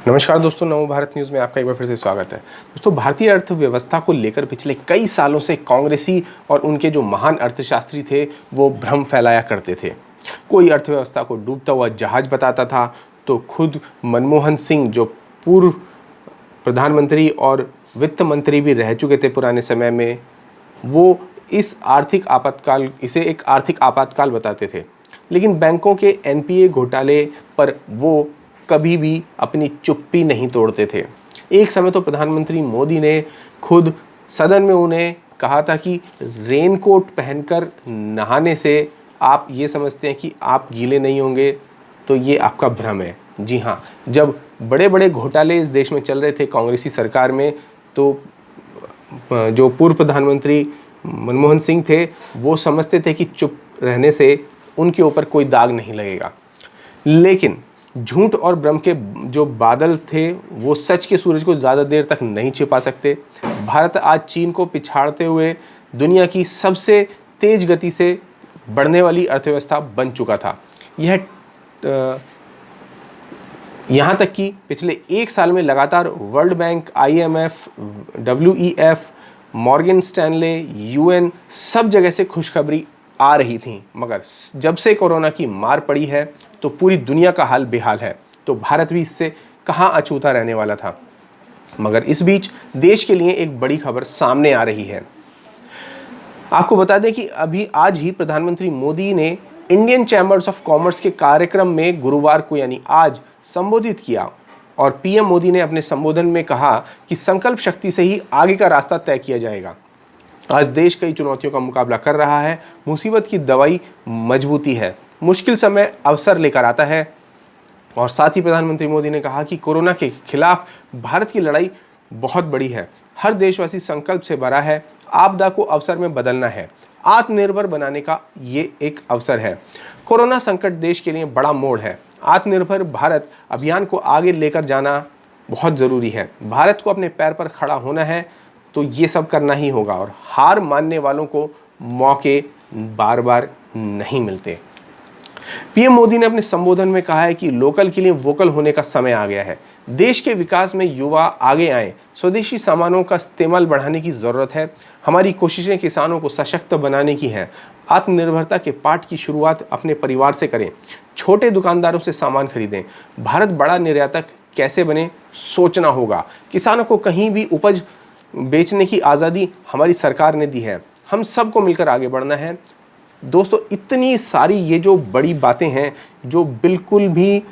नमस्कार दोस्तों, नव भारत न्यूज़ में आपका एक बार फिर से स्वागत है। दोस्तों, भारतीय अर्थव्यवस्था को लेकर पिछले कई सालों से कांग्रेसी और उनके जो महान अर्थशास्त्री थे वो भ्रम फैलाया करते थे। कोई अर्थव्यवस्था को डूबता हुआ जहाज बताता था तो खुद मनमोहन सिंह, जो पूर्व प्रधानमंत्री और वित्त मंत्री भी रह चुके थे पुराने समय में, वो इसे एक आर्थिक आपातकाल बताते थे। लेकिन बैंकों के एनपीए घोटाले पर वो कभी भी अपनी चुप्पी नहीं तोड़ते थे। एक समय तो प्रधानमंत्री मोदी ने खुद सदन में उन्हें कहा था कि रेनकोट पहनकर नहाने से आप ये समझते हैं कि आप गीले नहीं होंगे, तो ये आपका भ्रम है। जी हाँ, जब बड़े बड़े घोटाले इस देश में चल रहे थे कांग्रेसी सरकार में, तो जो पूर्व प्रधानमंत्री मनमोहन सिंह थे वो समझते थे कि चुप रहने से उनके ऊपर कोई दाग नहीं लगेगा। लेकिन झूठ और भ्रम के जो बादल थे वो सच के सूरज को ज़्यादा देर तक नहीं छिपा सकते। भारत आज चीन को पिछाड़ते हुए दुनिया की सबसे तेज गति से बढ़ने वाली अर्थव्यवस्था बन चुका था। यहाँ तक कि पिछले एक साल में लगातार world bank, IMF, WEF, Morgan Stanley, UN सब जगह से खुशखबरी आ रही थी। मगर जब से कोरोना की मार पड़ी है तो पूरी दुनिया का हाल बेहाल है। तो भारत भी इससे कहाँ अछूता रहने वाला था। मगर इस बीच देश के लिए एक बड़ी खबर सामने आ रही है। आपको बता दें कि आज ही प्रधानमंत्री मोदी ने इंडियन चैम्बर्स ऑफ कॉमर्स के कार्यक्रम में गुरुवार को यानी आज संबोधित किया और पीएम मोदी ने अपने संबोधन में कहा कि संकल्प शक्ति से ही आगे का रास्ता तय किया जाएगा। आज देश कई चुनौतियों का मुकाबला कर रहा है। मुसीबत की दवाई मजबूती है। मुश्किल समय अवसर लेकर आता है। और साथ ही प्रधानमंत्री मोदी ने कहा कि कोरोना के खिलाफ भारत की लड़ाई बहुत बड़ी है। हर देशवासी संकल्प से भरा है। आपदा को अवसर में बदलना है। आत्मनिर्भर बनाने का ये एक अवसर है। कोरोना संकट देश के लिए बड़ा मोड़ है। आत्मनिर्भर भारत अभियान को आगे लेकर जाना बहुत ज़रूरी है। भारत को अपने पैर पर खड़ा होना है तो ये सब करना ही होगा। और हार मानने वालों को मौके बार बार नहीं मिलते। पीएम मोदी ने अपने संबोधन में कहा है कि लोकल के लिए वोकल होने का समय आ गया है। देश के विकास में युवा आगे आए। स्वदेशी सामानों का इस्तेमाल बढ़ाने की ज़रूरत है। हमारी कोशिशें किसानों को सशक्त बनाने की हैं। आत्मनिर्भरता के पाठ की शुरुआत अपने परिवार से करें। छोटे दुकानदारों से सामान खरीदें। भारत बड़ा निर्यातक कैसे बने, सोचना होगा। किसानों को कहीं भी उपज बेचने की आज़ादी हमारी सरकार ने दी है। हम सबको मिलकर आगे बढ़ना है। दोस्तों, इतनी सारी ये जो बड़ी बातें हैं जो बिल्कुल भी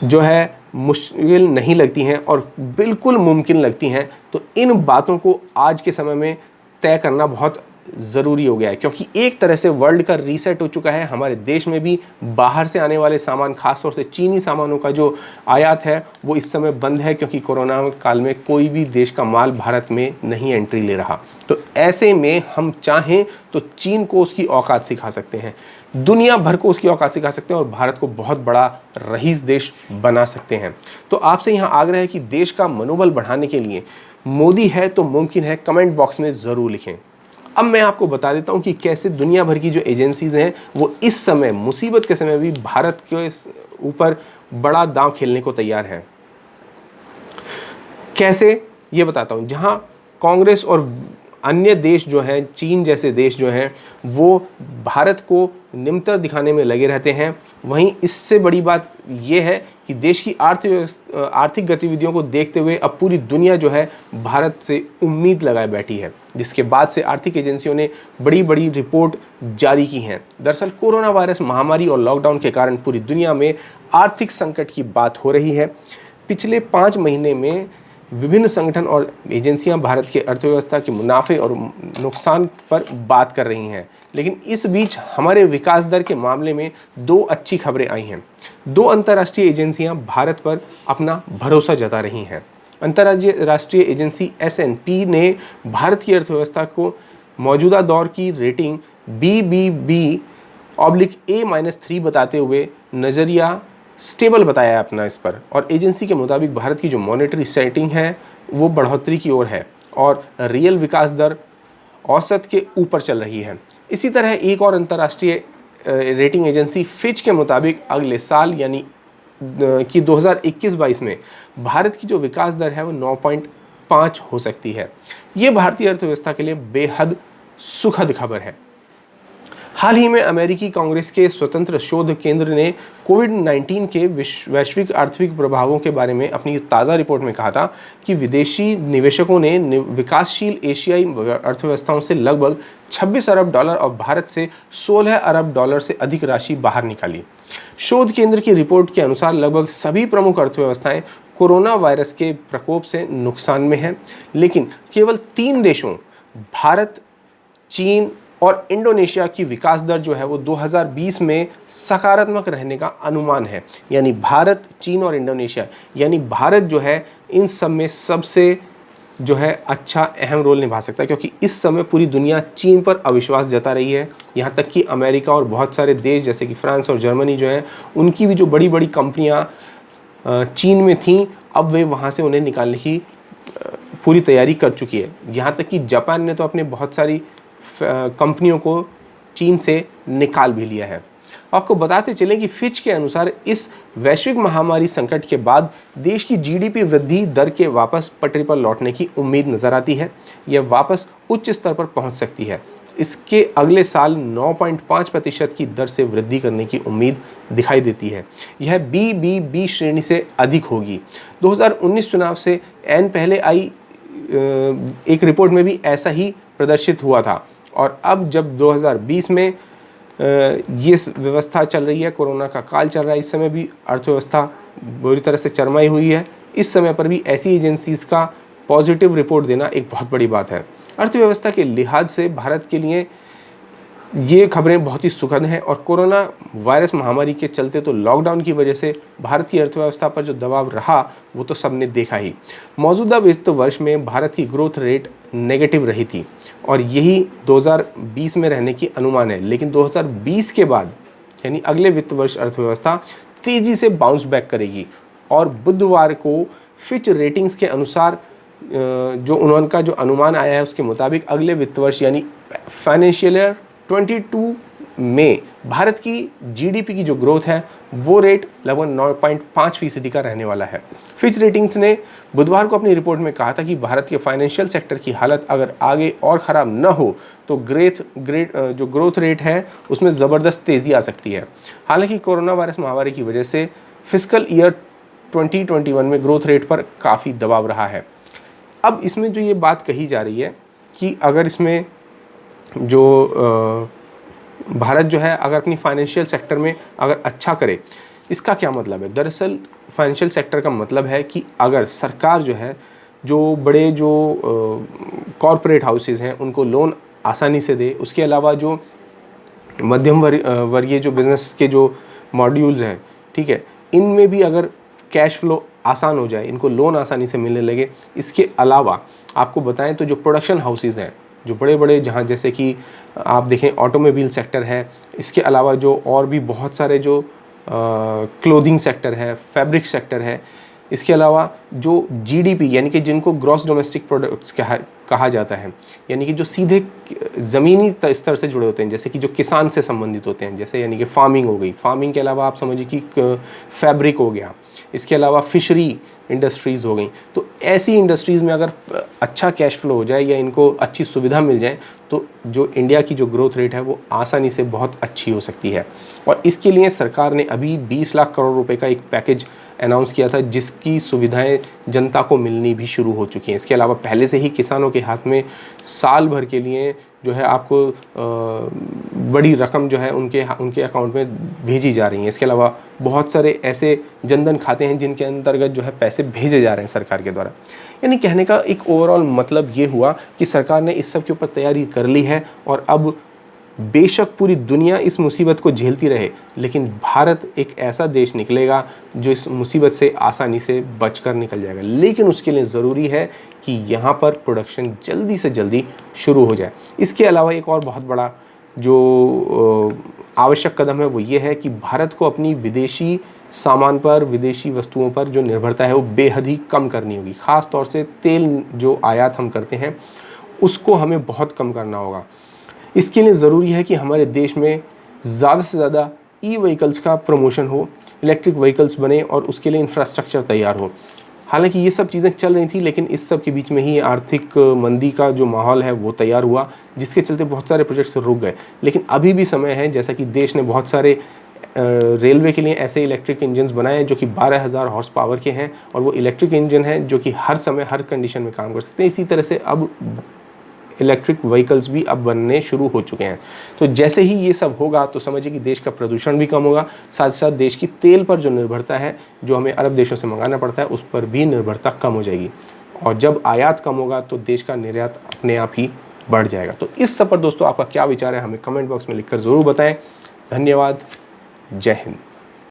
जो है मुश्किल नहीं लगती हैं और बिल्कुल मुमकिन लगती हैं, तो इन बातों को आज के समय में तय करना बहुत ज़रूरी हो गया है। क्योंकि एक तरह से वर्ल्ड का रीसेट हो चुका है। हमारे देश में भी बाहर से आने वाले सामान, खासतौर से चीनी सामानों का जो आयात है वो इस समय बंद है, क्योंकि कोरोना काल में कोई भी देश का माल भारत में नहीं एंट्री ले रहा। तो ऐसे में हम चाहें तो चीन को उसकी औकात सिखा सकते हैं, दुनिया भर को उसकी औकात सिखा सकते हैं और भारत को बहुत बड़ा रईस देश बना सकते हैं। तो आपसे यहाँ आग्रह है कि देश का मनोबल बढ़ाने के लिए मोदी है तो मुमकिन है, कमेंट बॉक्स में ज़रूर लिखें। अब मैं आपको बता देता हूं कि कैसे दुनिया भर की जो एजेंसीज हैं वो इस समय मुसीबत के समय भी भारत के ऊपर बड़ा दांव खेलने को तैयार हैं। कैसे, ये बताता हूं। जहां कांग्रेस और अन्य देश जो हैं, चीन जैसे देश जो हैं, वो भारत को निमंत्रण दिखाने में लगे रहते हैं, वहीं इससे बड़ी बात यह है कि देश की आर्थिक गतिविधियों को देखते हुए अब पूरी दुनिया जो है भारत से उम्मीद लगाए बैठी है, जिसके बाद से आर्थिक एजेंसियों ने बड़ी बड़ी रिपोर्ट जारी की हैं। दरअसल कोरोना वायरस महामारी और लॉकडाउन के कारण पूरी दुनिया में आर्थिक संकट की बात हो रही है। पिछले 5 महीने में विभिन्न संगठन और एजेंसियां भारत के अर्थव्यवस्था के मुनाफे और नुकसान पर बात कर रही हैं। लेकिन इस बीच हमारे विकास दर के मामले में 2 अच्छी खबरें आई हैं। 2 अंतर्राष्ट्रीय एजेंसियां भारत पर अपना भरोसा जता रही हैं। अंतर्राष्ट्रीय एजेंसी S&P ने भारत की अर्थव्यवस्था को मौजूदा दौर की रेटिंग BBB/A-3 बताते हुए नज़रिया स्टेबल बताया है अपना इस पर। और एजेंसी के मुताबिक भारत की जो मॉनेटरी सेटिंग है वो बढ़ोतरी की ओर है और रियल विकास दर औसत के ऊपर चल रही है। इसी तरह एक और अंतर्राष्ट्रीय रेटिंग एजेंसी फिच के मुताबिक अगले साल यानी कि 2021-22 में भारत की जो विकास दर है वो 9.5 हो सकती है। ये भारतीय अर्थव्यवस्था के लिए बेहद सुखद खबर है। हाल ही में अमेरिकी कांग्रेस के स्वतंत्र शोध केंद्र ने कोविड-19 के वैश्विक आर्थिक प्रभावों के बारे में अपनी ताज़ा रिपोर्ट में कहा था कि विदेशी निवेशकों ने विकासशील एशियाई अर्थव्यवस्थाओं से लगभग 26 अरब डॉलर और भारत से 16 अरब डॉलर से अधिक राशि बाहर निकाली। शोध केंद्र की रिपोर्ट के अनुसार लगभग सभी प्रमुख अर्थव्यवस्थाएं कोरोना वायरस के प्रकोप से नुकसान में हैं, लेकिन केवल 3 देशों भारत, चीन और इंडोनेशिया की विकास दर जो है वो 2020 में सकारात्मक रहने का अनुमान है। यानी भारत, चीन और इंडोनेशिया, यानी भारत जो है इन सब में सबसे जो है अच्छा अहम रोल निभा सकता है, क्योंकि इस समय पूरी दुनिया चीन पर अविश्वास जता रही है। यहाँ तक कि अमेरिका और बहुत सारे देश जैसे कि फ्रांस और जर्मनी जो है, उनकी भी जो बड़ी बड़ी कंपनियाँ चीन में थीं, अब वे वहाँ से उन्हें निकालने की पूरी तैयारी कर चुकी है। यहाँ तक कि जापान ने तो अपने बहुत सारी कंपनियों को चीन से निकाल भी लिया है। आपको बताते चलें कि फिच के अनुसार इस वैश्विक महामारी संकट के बाद देश की जीडीपी वृद्धि दर के वापस पटरी पर लौटने की उम्मीद नजर आती है। यह वापस उच्च स्तर पर पहुंच सकती है। इसके अगले साल 9.5% की दर से वृद्धि करने की उम्मीद दिखाई देती है। यह BBB श्रेणी से अधिक होगी। 2019 चुनाव से ऐन पहले आई एक रिपोर्ट में भी ऐसा ही प्रदर्शित हुआ था, और अब जब 2020 में ये व्यवस्था चल रही है, कोरोना का काल चल रहा है, इस समय भी अर्थव्यवस्था बुरी तरह से चरमाई हुई है। इस समय पर भी ऐसी एजेंसीज का पॉजिटिव रिपोर्ट देना एक बहुत बड़ी बात है। अर्थव्यवस्था के लिहाज से भारत के लिए ये खबरें बहुत ही सुखद हैं, और कोरोना वायरस महामारी के चलते तो लॉकडाउन की वजह से भारत की अर्थव्यवस्था पर जो दबाव रहा वो तो सबने देखा ही। मौजूदा वित्त वर्ष में भारत की ग्रोथ रेट नेगेटिव रही थी, और यही 2020 में रहने की अनुमान है। लेकिन 2020 के बाद यानी अगले वित्त वर्ष अर्थव्यवस्था तेज़ी से बाउंस बैक करेगी, और बुधवार को फिच रेटिंग्स के अनुसार जो उनका जो अनुमान आया है उसके मुताबिक अगले वित्त वर्ष यानी फाइनेंशियल ईयर 22 में भारत की जीडीपी की जो ग्रोथ है वो रेट लगभग 9.5% का रहने वाला है। फिच रेटिंग्स ने बुधवार को अपनी रिपोर्ट में कहा था कि भारत के फाइनेंशियल सेक्टर की हालत अगर आगे और ख़राब न हो तो जो ग्रोथ रेट है उसमें ज़बरदस्त तेज़ी आ सकती है। हालांकि कोरोना वायरस महामारी की वजह से फिस्कल ईयर 2021 में ग्रोथ रेट पर काफ़ी दबाव रहा है। अब इसमें जो ये बात कही जा रही है कि अगर इसमें जो भारत जो है अगर अपनी फाइनेंशियल सेक्टर में अगर अच्छा करे, इसका क्या मतलब है? दरअसल फाइनेंशियल सेक्टर का मतलब है कि अगर सरकार जो है जो बड़े जो कॉरपोरेट हाउसेस हैं उनको लोन आसानी से दे, उसके अलावा जो मध्यम वर्गीय जो बिज़नेस के जो मॉड्यूल्स हैं, ठीक है, इनमें भी अगर कैश फ्लो आसान हो जाए, इनको लोन आसानी से मिलने लगे। इसके अलावा आपको बताएं तो जो प्रोडक्शन हाउसेस हैं, जो बड़े बड़े, जहाँ जैसे कि आप देखें ऑटोमोबाइल सेक्टर है, इसके अलावा जो और भी बहुत सारे जो क्लोथिंग सेक्टर है, फैब्रिक सेक्टर है, इसके अलावा जो जीडीपी यानी कि जिनको ग्रॉस डोमेस्टिक प्रोडक्ट्स कहा जाता है, यानी कि जो सीधे ज़मीनी स्तर से जुड़े होते हैं, जैसे कि जो किसान से संबंधित होते हैं, जैसे यानी कि फार्मिंग हो गई, फार्मिंग के अलावा आप समझिए कि फैब्रिक हो गया, इसके अलावा फिशरी इंडस्ट्रीज़ हो गई। तो ऐसी इंडस्ट्रीज़ में अगर अच्छा कैश फ्लो हो जाए या इनको अच्छी सुविधा मिल जाए तो जो इंडिया की जो ग्रोथ रेट है वो आसानी से बहुत अच्छी हो सकती है। और इसके लिए सरकार ने अभी 20 लाख करोड़ रुपए का एक पैकेज अनाउंस किया था, जिसकी सुविधाएं जनता को मिलनी भी शुरू हो चुकी हैं। इसके अलावा पहले से ही किसानों के हाथ में साल भर के लिए जो है आपको बड़ी रकम जो है उनके अकाउंट में भेजी जा रही है। इसके अलावा बहुत सारे ऐसे जनधन खाते हैं जिनके अंतर्गत जो है पैसे भेजे जा रहे हैं सरकार के द्वारा। यानी कहने का एक ओवरऑल मतलब ये हुआ कि सरकार ने इस सब के ऊपर तैयारी कर ली है, और अब बेशक पूरी दुनिया इस मुसीबत को झेलती रहे, लेकिन भारत एक ऐसा देश निकलेगा जो इस मुसीबत से आसानी से बचकर निकल जाएगा। लेकिन उसके लिए ज़रूरी है कि यहाँ पर प्रोडक्शन जल्दी से जल्दी शुरू हो जाए। इसके अलावा एक और बहुत बड़ा जो आवश्यक कदम है वो ये है कि भारत को अपनी विदेशी सामान पर, विदेशी वस्तुओं पर जो निर्भरता है वो बेहद ही कम करनी होगी। ख़ास तौर से तेल जो आयात हम करते हैं उसको हमें बहुत कम करना होगा। इसके लिए ज़रूरी है कि हमारे देश में ज़्यादा से ज़्यादा ई व्हीकल्स का प्रमोशन हो। इलेक्ट्रिक व्हीकल्स बने और उसके लिए इंफ्रास्ट्रक्चर तैयार हो। हालांकि ये सब चीज़ें चल रही थी, लेकिन इस सब के बीच में ही आर्थिक मंदी का जो माहौल है वो तैयार हुआ, जिसके चलते बहुत सारे प्रोजेक्ट्स रुक गए। लेकिन अभी भी समय है, जैसा कि देश ने बहुत सारे रेलवे के लिए ऐसे इलेक्ट्रिक इंजन्स बनाए हैं जो कि 12,000 हॉर्स पावर के हैं, और वो इलेक्ट्रिक इंजन हैं जो कि हर समय हर कंडीशन में काम कर सकते हैं। इसी तरह से अब इलेक्ट्रिक व्हीकल्स भी अब बनने शुरू हो चुके हैं। तो जैसे ही ये सब होगा तो समझिए कि देश का प्रदूषण भी कम होगा, साथ साथ देश की तेल पर जो निर्भरता है, जो हमें अरब देशों से मंगाना पड़ता है, उस पर भी निर्भरता कम हो जाएगी। और जब आयात कम होगा तो देश का निर्यात अपने आप ही बढ़ जाएगा। तो इस सब पर दोस्तों आपका क्या विचार है, हमें कमेंट बॉक्स में लिखकर ज़रूर बताएं। धन्यवाद। जय हिंद।